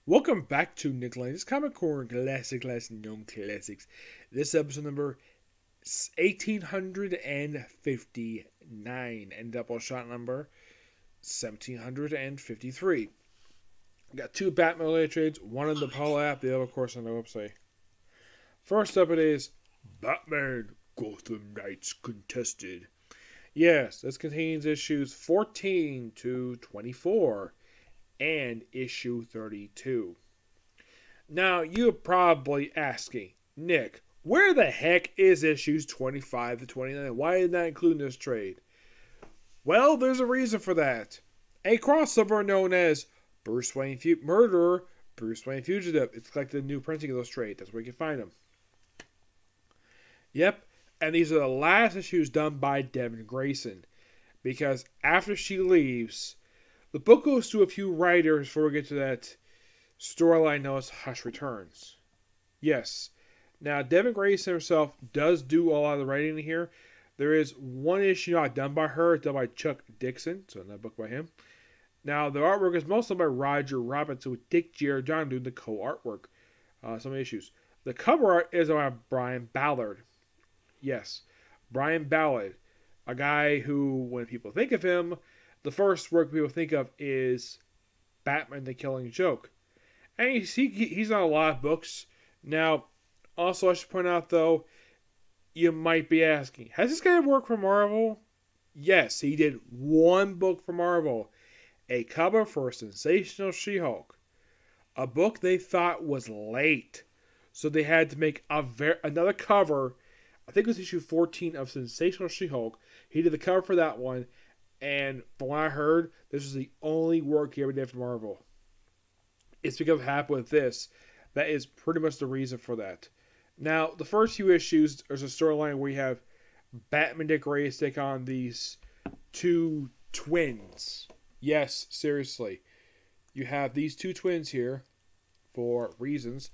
Welcome back to Nick Lenz Comic Corner Classic and Young Classics. This episode number 1859 and double shot number 1753. Got two Batman related trades, one on the Paul app, the other, of course, on the website. First up, it is Batman Gotham Knights Contested. Yes, this contains issues 14 to 24 and issue 32. Now, you're probably asking, Nick, where the heck is issues 25 to 29? Why did not include this trade? Well, there's a reason for that. A crossover known as Bruce Wayne Murderer, Bruce Wayne Fugitive. It's like the new printing of those trades. That's where you can find them. Yep, and these are the last issues done by Devin Grayson. Because after she leaves, the book goes to a few writers before we get to that storyline known as Hush Returns. Yes. Now, Devin Grayson himself does do a lot of the writing here. There is one issue not done by her, done by Chuck Dixon, so another book by him. Now, the artwork is mostly by Roger Robinson with Dick Giordano doing the co-artwork. Some issues. The cover art is by Brian Ballard. Yes, Brian Ballard. A guy who, when people think of him, the first work people think of is Batman the Killing Joke. And he's on a lot of books. Now, also I should point out though, you might be asking, has this guy worked for Marvel? Yes, he did one book for Marvel. A cover for Sensational She-Hulk. A book they thought was late. So they had to make another cover. I think it was issue 14 of Sensational She-Hulk. He did the cover for that one. And from what I heard, this was the only work he ever did for Marvel. It's because of what happened with this. That is pretty much the reason for that. Now, the first few issues, there's a storyline where you have Batman Dick Grayson take on these two twins. Yes, seriously. You have these two twins here for reasons.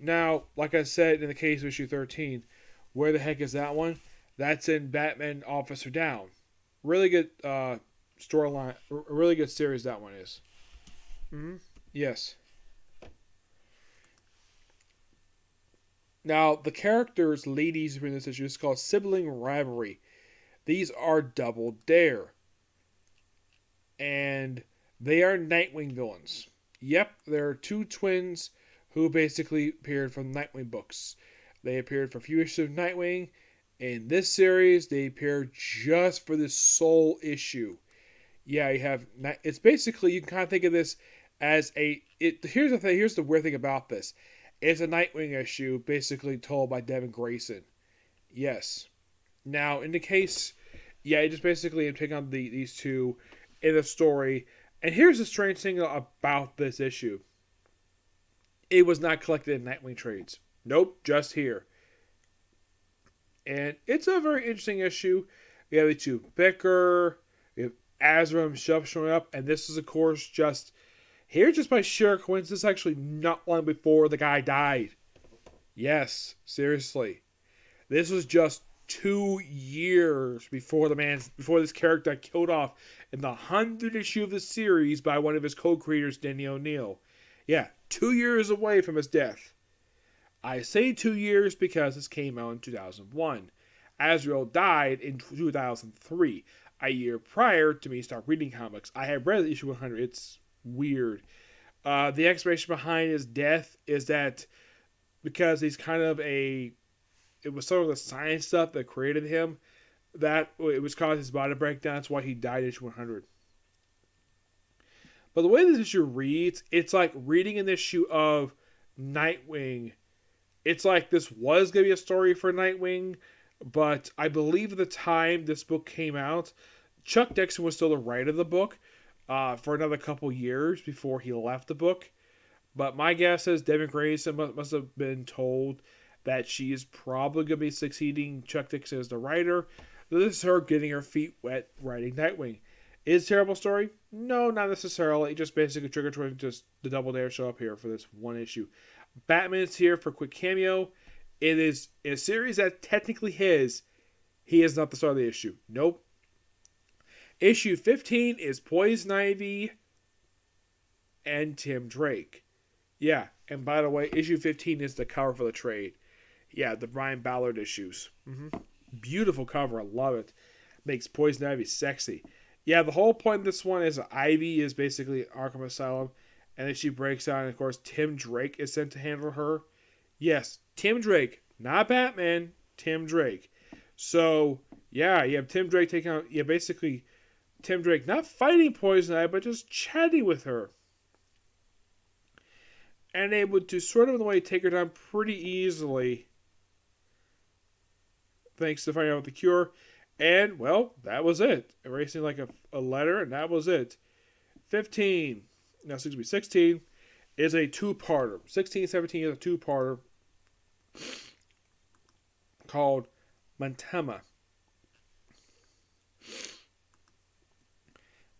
Now, like I said in the case of issue 13, where the heck is that one? That's in Batman Officer Down. Really good storyline, really good series that one is. Mm-hmm. Yes. Now, the characters, ladies in this issue, is called Sibling Rivalry. These are Double Dare. And they are Nightwing villains. Yep, there are two twins who basically appeared from Nightwing books. They appeared for a few issues of Nightwing. In this series, they appear just for this sole issue. Yeah, you have. It's basically, you can kind of think of this as here's the thing. Here's the weird thing about this. It's a Nightwing issue, basically told by Devin Grayson. Yes. Now, in the case, yeah, it just basically taking on these two in the story. And here's the strange thing about this issue. It was not collected in Nightwing trades. Nope, just here. And it's a very interesting issue. We have the two bicker. We have Azra himself showing up. And this is, of course, just by sheer coincidence, actually not long before the guy died. Yes, seriously. This was just 2 years before this character got killed off in the 100th issue of the series by one of his co-creators, Denny O'Neil. Yeah, 2 years away from his death. I say 2 years because this came out in 2001. Azrael died in 2003, a year prior to me start reading comics. I had read issue 100. It's weird. The explanation behind his death is that because he's kind of it was sort of the science stuff that created him, that it was causing his body to break down. That's why he died at issue 100. But the way this issue reads, it's like reading an issue of Nightwing. It's like this was going to be a story for Nightwing, but I believe at the time this book came out, Chuck Dixon was still the writer of the book for another couple years before he left the book. But my guess is Devin Grayson must have been told that she is probably going to be succeeding Chuck Dixon as the writer. This is her getting her feet wet writing Nightwing. Is it a terrible story? No, not necessarily. It just basically triggered just the Double Dare show up here for this one issue. Batman's here for a quick cameo. It is a series that's technically his. He is not the star of the issue. Nope. Issue 15 is Poison Ivy and Tim Drake. Yeah, and by the way, issue 15 is the cover for the trade. Yeah, the Brian Ballard issues. Beautiful cover. I love it. Makes Poison Ivy sexy. Yeah, the whole point of this one is Ivy is basically Arkham Asylum, and then she breaks out, and of course, Tim Drake is sent to handle her. Yes, Tim Drake, not Batman, Tim Drake. So, yeah, you have Tim Drake taking out, yeah, basically, Tim Drake not fighting Poison Ivy, but just chatting with her. And able to sort of in a way take her down pretty easily, thanks to finding out the cure. And, well, that was it. Erasing like a letter, and that was it. 15, now excuse me, 16 is a two-parter. 16, 17 is a two-parter called Mantama.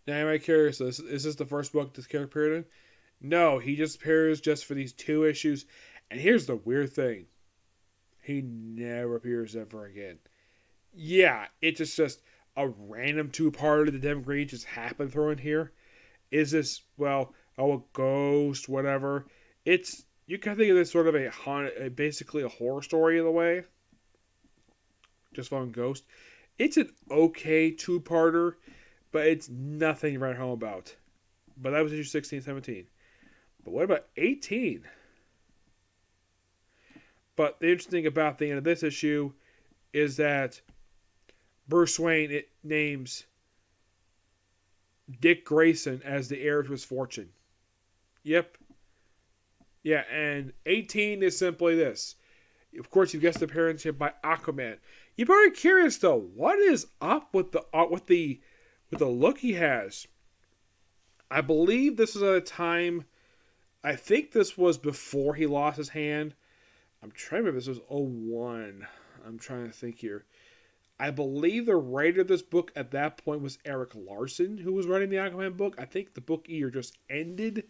Now, am I curious? Is this the first book this character appeared in? No, he just appears just for these 2 issues. And here's the weird thing. He never appears ever again. Yeah, it's just a random two-parter that Devin Green just happened to throw in here. Is this, well, a ghost, whatever? It's, you can think of this sort of basically a horror story in a way. Just following Ghost. It's an okay two-parter, but it's nothing to write home about. But that was issue 16, 17. But what about 18? But the interesting thing about the end of this issue is that Bruce Wayne names Dick Grayson as the heir to his fortune. Yep. Yeah, and 18 is simply this. Of course, you guessed the appearance here by Aquaman. You're very curious though. What is up with the look he has? I believe this is at a time. I think this was before he lost his hand. I'm trying to remember. This was 01. I'm trying to think here. I believe the writer of this book at that point was Eric Larson, who was writing the Aquaman book. I think the book either just ended,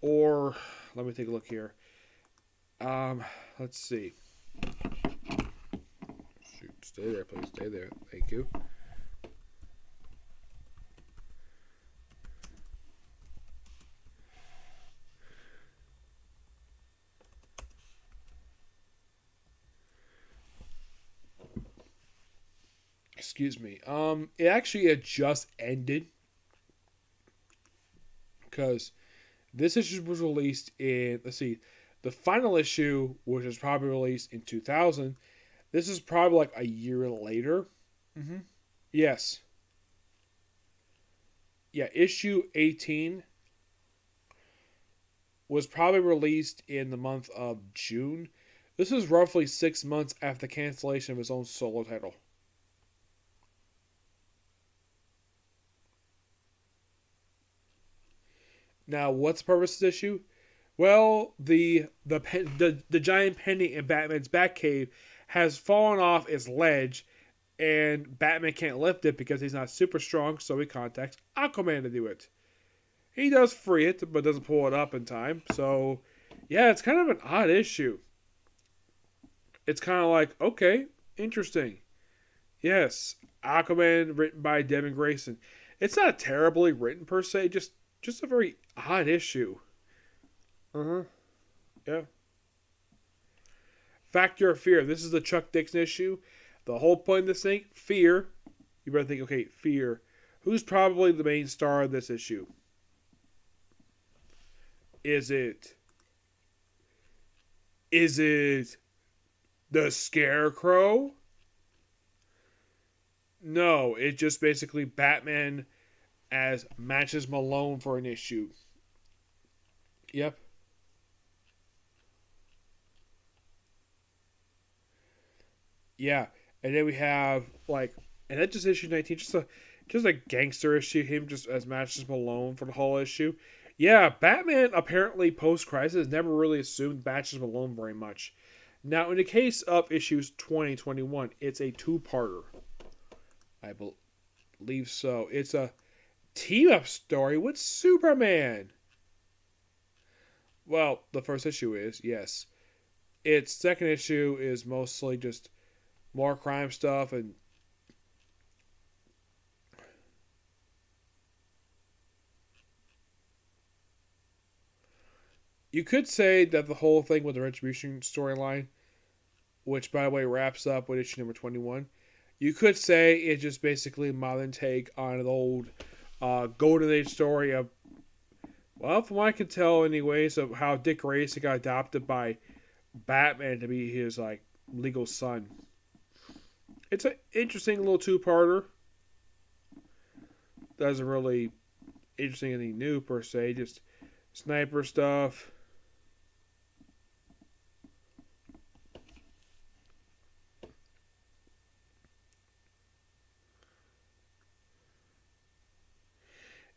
or let me take a look here. Let's see. Shoot, stay there, please. Stay there. Thank you. Excuse me. It actually had just ended because this issue was released in, let's see, the final issue, which was probably released in 2000. This is probably like a year later. Yes. Yeah, issue 18 was probably released in the month of June. This is roughly 6 months after the cancellation of his own solo title. Now, what's the purpose of this issue? Well, the giant pendant in Batman's Batcave has fallen off its ledge, and Batman can't lift it because he's not super strong, so he contacts Aquaman to do it. He does free it, but doesn't pull it up in time. So, yeah, it's kind of an odd issue. It's kind of like, okay, interesting. Yes, Aquaman written by Devin Grayson. It's not terribly written per se, just a very odd issue. Yeah. Factor of Fear. This is the Chuck Dixon issue. The whole point of this thing, fear. You better think, okay, fear. Who's probably the main star of this issue? Is it the Scarecrow? No, it's just basically Batman as matches Malone for an issue. Yep. Yeah, and then we have and that's just issue 19, just a gangster issue. Him just as matches Malone for the whole issue. Yeah, Batman apparently post Crisis never really assumed matches Malone very much. Now, in the case of issues 20, 21, it's a two-parter. I believe so. It's a team-up story with Superman. Well, the first issue is, yes. Its second issue is mostly just more crime stuff and You could say that the whole thing with the Retribution storyline, which by the way wraps up with issue number 21, you could say it's just basically a modern take on an old Golden Age story of, well, from what I can tell, anyways, of how Dick Grayson got adopted by Batman to be his like legal son. It's an interesting little two-parter. Doesn't really interesting anything new per se, just sniper stuff.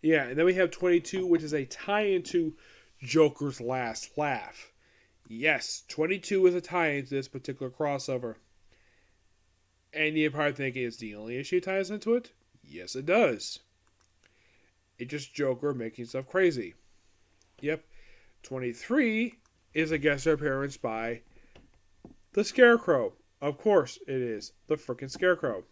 Yeah, and then we have 22, which is a tie into Joker's Last Laugh. Yes, 22 is a tie into this particular crossover. And you're probably thinking, is the only issue ties into it? Yes, it does. It's just Joker making stuff crazy. Yep. 23 is a guest appearance by the Scarecrow. Of course it is. The frickin' Scarecrow.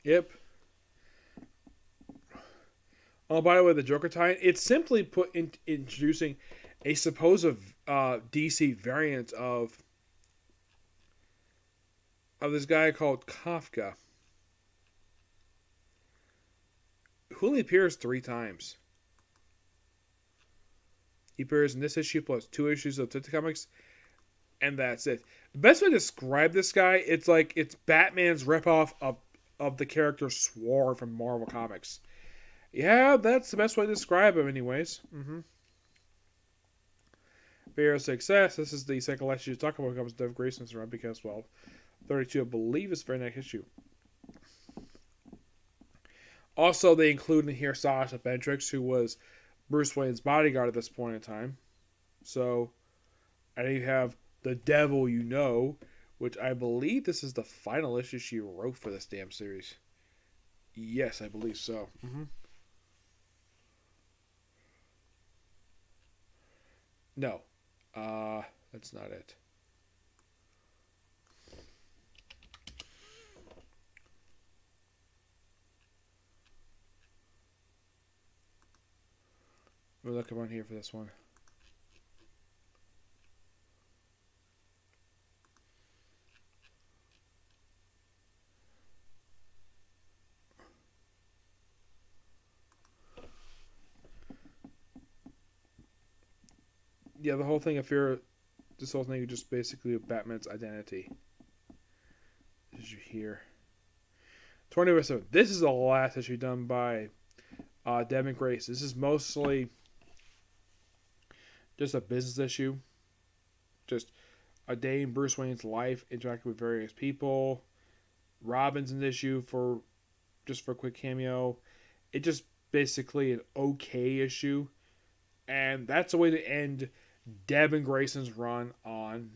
Yep. Oh, by the way, the Joker tie, it's simply put in introducing a supposed DC variant of this guy called Kafka, who only appears 3 times. He appears in this issue plus 2 issues of Tita Comics, and that's it. The best way to describe this guy, it's like it's Batman's ripoff of the character Swarm from Marvel Comics. Yeah, that's the best way to describe him, anyways. Fair success. This is the second last issue to talk about when it comes to Dev Grayson's run because, well, 32, I believe, is the very next issue. Also, they include in here Sasha Ventrix, who was Bruce Wayne's bodyguard at this point in time. So, and then you have The Devil You Know, which I believe this is the final issue she wrote for this damn series. Yes, I believe so. No. That's not it. We'll look around here for this one. Yeah, the whole thing of fear, this whole thing is just basically Batman's identity. As you hear. 20%. This is the last issue done by Devin Grace. This is mostly just a business issue. Just a day in Bruce Wayne's life, interacting with various people. Robin's an issue for a quick cameo. It's just basically an okay issue. And that's a way to end Devin Grayson's run on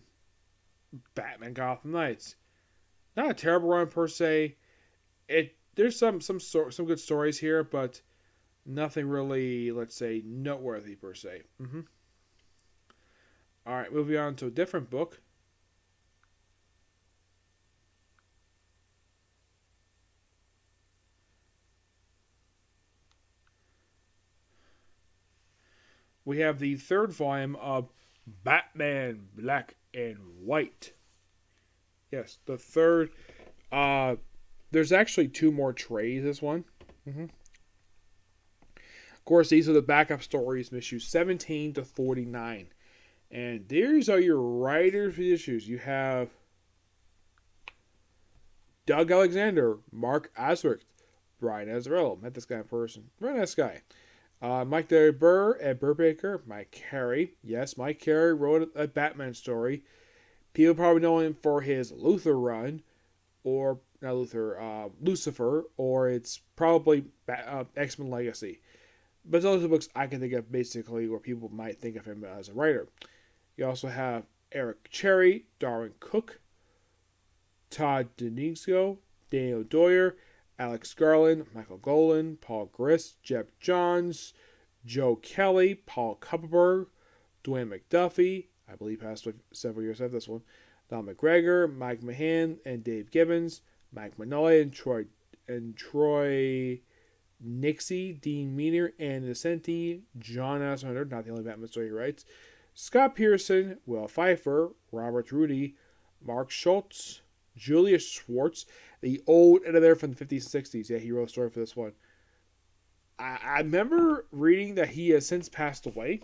Batman Gotham Knights. Not a terrible run per se. There's some good stories here, but nothing really, let's say, noteworthy per se. All right, moving on to a different book. We have the third volume of Batman Black and White. Yes, the third. There's actually 2 more trays this one. Of course, these are the backup stories from issues 17 to 49. And these are your writers for the issues. You have Doug Alexander, Mark Asrick, Brian Azzarello. Met this guy in person. Very nice guy. Mike Derry Burr, Ed Burbaker, Mike Carey. Yes, Mike Carey wrote a Batman story. People probably know him for his Luthor run, or not Luthor, Lucifer, or it's probably X-Men Legacy. But those are the books I can think of basically where people might think of him as a writer. You also have Eric Cherry, Darwin Cook, Todd Denizio, Daniel Doyer, Alex Garland, Michael Golan, Paul Grist, Jeff Johns, Joe Kelly, Paul Kupperberg, Dwayne McDuffie, I believe passed away several years after this one, Don McGregor, Mike Mahan, and Dave Gibbons, Mike Manoy and Troy Nixie, Dean Meaner, and Vicente, John Asner, not the only Batman story he writes, Scott Pearson, Will Pfeiffer, Robert Rudy, Mark Schultz, Julius Schwartz, the old editor from the 50s and 60s. Yeah, he wrote a story for this one. I remember reading that he has since passed away.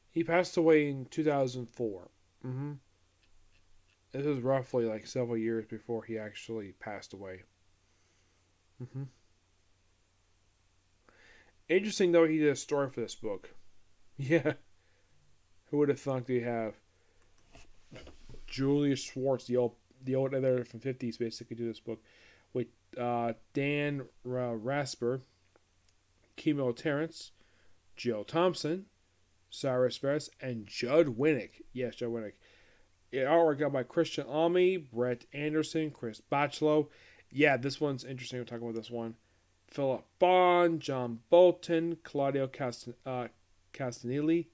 He passed away in 2004. Mm-hmm. This is roughly like several years before he actually passed away. Mm-hmm. Interesting though, he did a story for this book. Yeah, who would have thought they have Julius Schwartz, the old editor from 50s, basically do this book with Dan Rasper, Kimo Terrence, Jill Thompson, Cyrus Vance, and Judd Winnick. Yes, Judd Winnick. Artwork done by Christian Almy, Brett Anderson, Chris Bachalo. Yeah, this one's interesting. We're talking about this one. Philip Bond, John Bolton, Claudio Castanelli.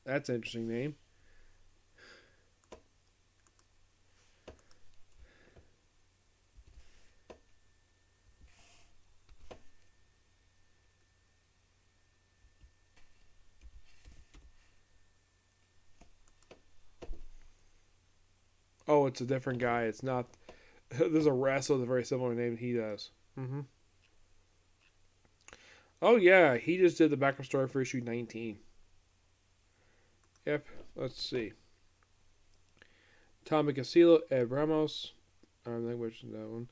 That's an interesting name. Oh, it's a different guy. It's not. There's a wrestler with a very similar name he does. Mm-hmm. Oh, yeah. He just did the backup story for issue 19. Yep. Let's see. Tommy Casillo, Ed Ramos. I don't think which is that one.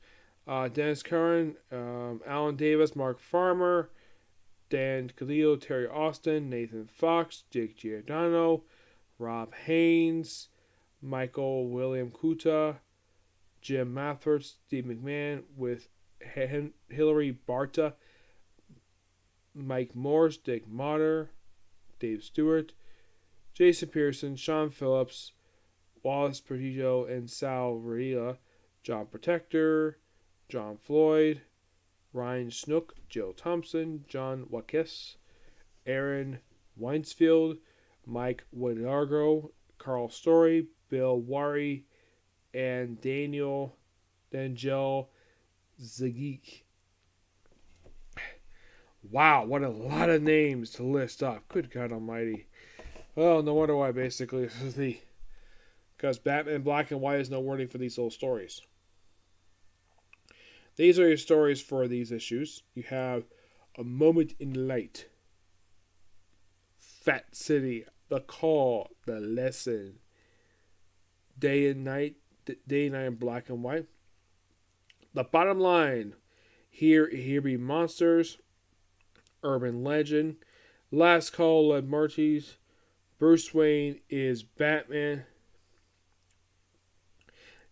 Dennis Curran, Alan Davis, Mark Farmer, Dan Cadillo, Terry Austin, Nathan Fox, Jake Giordano, Rob Haynes, Michael William Kuta, Jim Mathert, Steve McMahon with Hilary Barta, Mike Morse, Dick Motter, Dave Stewart, Jason Pearson, Sean Phillips, Wallace Perdigo, and Sal Varela, John Protector, John Floyd, Ryan Snook, Jill Thompson, John Wakis, Aaron Weinsfield, Mike Wodargo, Carl Story, Bill Wari, and Daniel Dangel Zageek. Wow, what a lot of names to list off. Good God Almighty. Well, no wonder why basically this is because Batman Black and White is no wording for these little stories. These are your stories for these issues. You have A Moment in Light, Fat City, The Call, The Lesson, Day and Night in Black and White. The Bottom Line, Here Be Monsters, Urban Legend, Last Call of Murties, Bruce Wayne is Batman,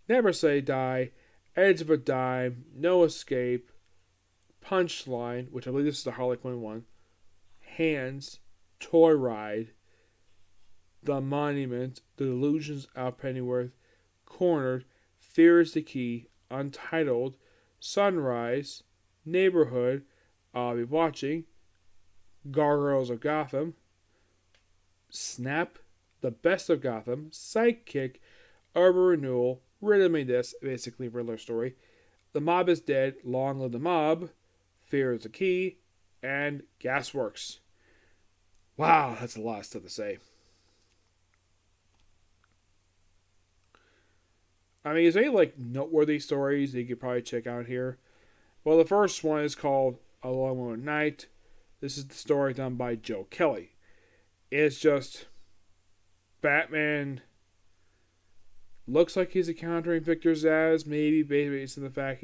Never Say Die, Edge of a Dime, No Escape, Punchline, which I believe this is the Harley Quinn one, Hands, Toy Ride, The Monument, The Delusions of Pennyworth, Cornered, Fear is the Key, Untitled, Sunrise, Neighborhood, I'll Be Watching, Gargoyles of Gotham, Snap, The Best of Gotham, Sidekick, Urban Renewal, Riddle Me This, basically Riddler story, The Mob is Dead, Long Live the Mob, Fear is the Key, and Gasworks. Wow, that's a lot of stuff to say. I mean, is there any like noteworthy stories that you could probably check out here? Well, the first one is called A Long Long Night. This is the story done by Joe Kelly. It's just Batman looks like he's encountering Victor Zsasz, maybe based on the fact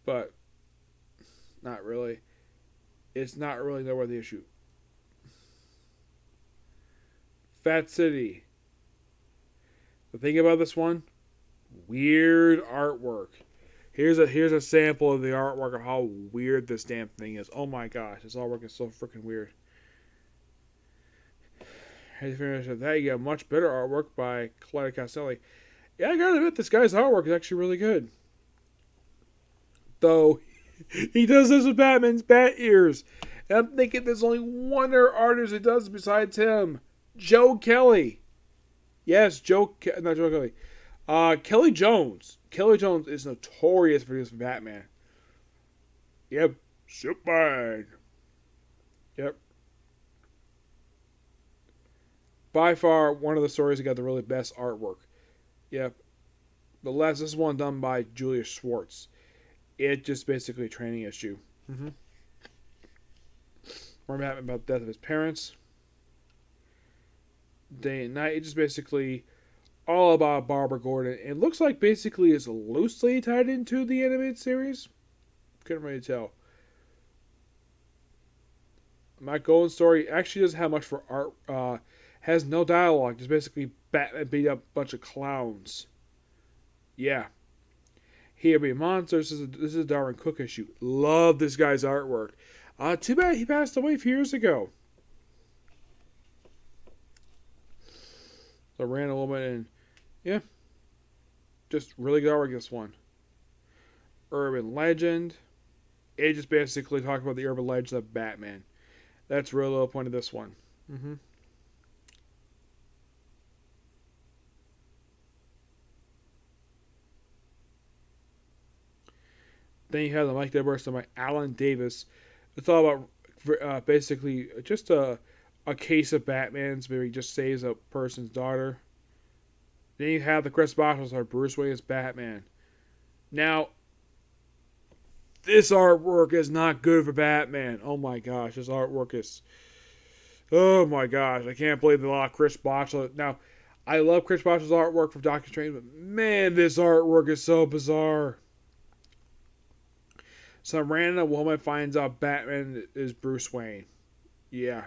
but not really. It's not really noteworthy issue. Fat City. The thing about this one, weird artwork. Here's a sample of the artwork of how weird this damn thing is. Oh my gosh, this artwork is so freaking weird. There you go, much better artwork by Claudio Castelli. Yeah, I gotta admit, this guy's artwork is actually really good. Though, he does this with Batman's bat ears. And I'm thinking there's only one other artist who does besides him. Joe Kelly. Yes, not Joe Kelly. Kelly Jones. Kelly Jones is notorious for this Batman. Yep. Superman. Yep. By far, one of the stories that got the really best artwork. Yep. This is one done by Julius Schwartz. It's just basically a training issue. More Batman about the death of his parents. Day and night. It's just basically all about Barbara Gordon. It looks like basically it's loosely tied into the animated series. Couldn't really tell. Matt Golden's story actually doesn't have much for art. Has no dialogue. Just basically Batman beat up a bunch of clowns. Yeah. Here Be Monsters. This is a Darwin Cook issue. Love this guy's artwork. Too bad he passed away a few years ago. So ran a little bit and yeah. Just really good artwork this one. Urban Legend. It just basically talks about the urban legend of Batman. That's really the point of this one. Then you have the Mike Deborah by Alan Davis. It's all about basically just a case of Batman's where he just saves a person's daughter. Then you have the Chris Bottles or Bruce Wayne as Batman. Now, this artwork is not good for Batman. Oh my gosh, this artwork is... Oh my gosh, I can't believe a lot of Chris Bottles. Now, I love Chris Bottles' artwork from Doctor Strange, but man, this artwork is so bizarre. Some random woman finds out Batman is Bruce Wayne. Yeah.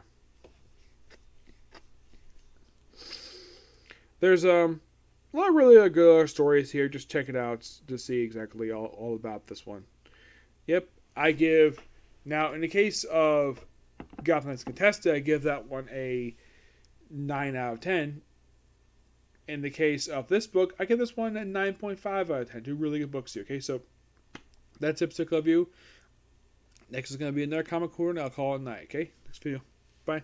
There's a lot of really good stories here. Just check it out to see exactly all about this one. Yep. I give... Now, in the case of Gotham Knights Contested, I give that one a 9 out of 10. In the case of this book, I give this one a 9.5 out of 10. Two really good books here. Okay, so... That's it, particular review. Next is going to be another comic corner, and I'll call it a night, okay? Next video. Bye.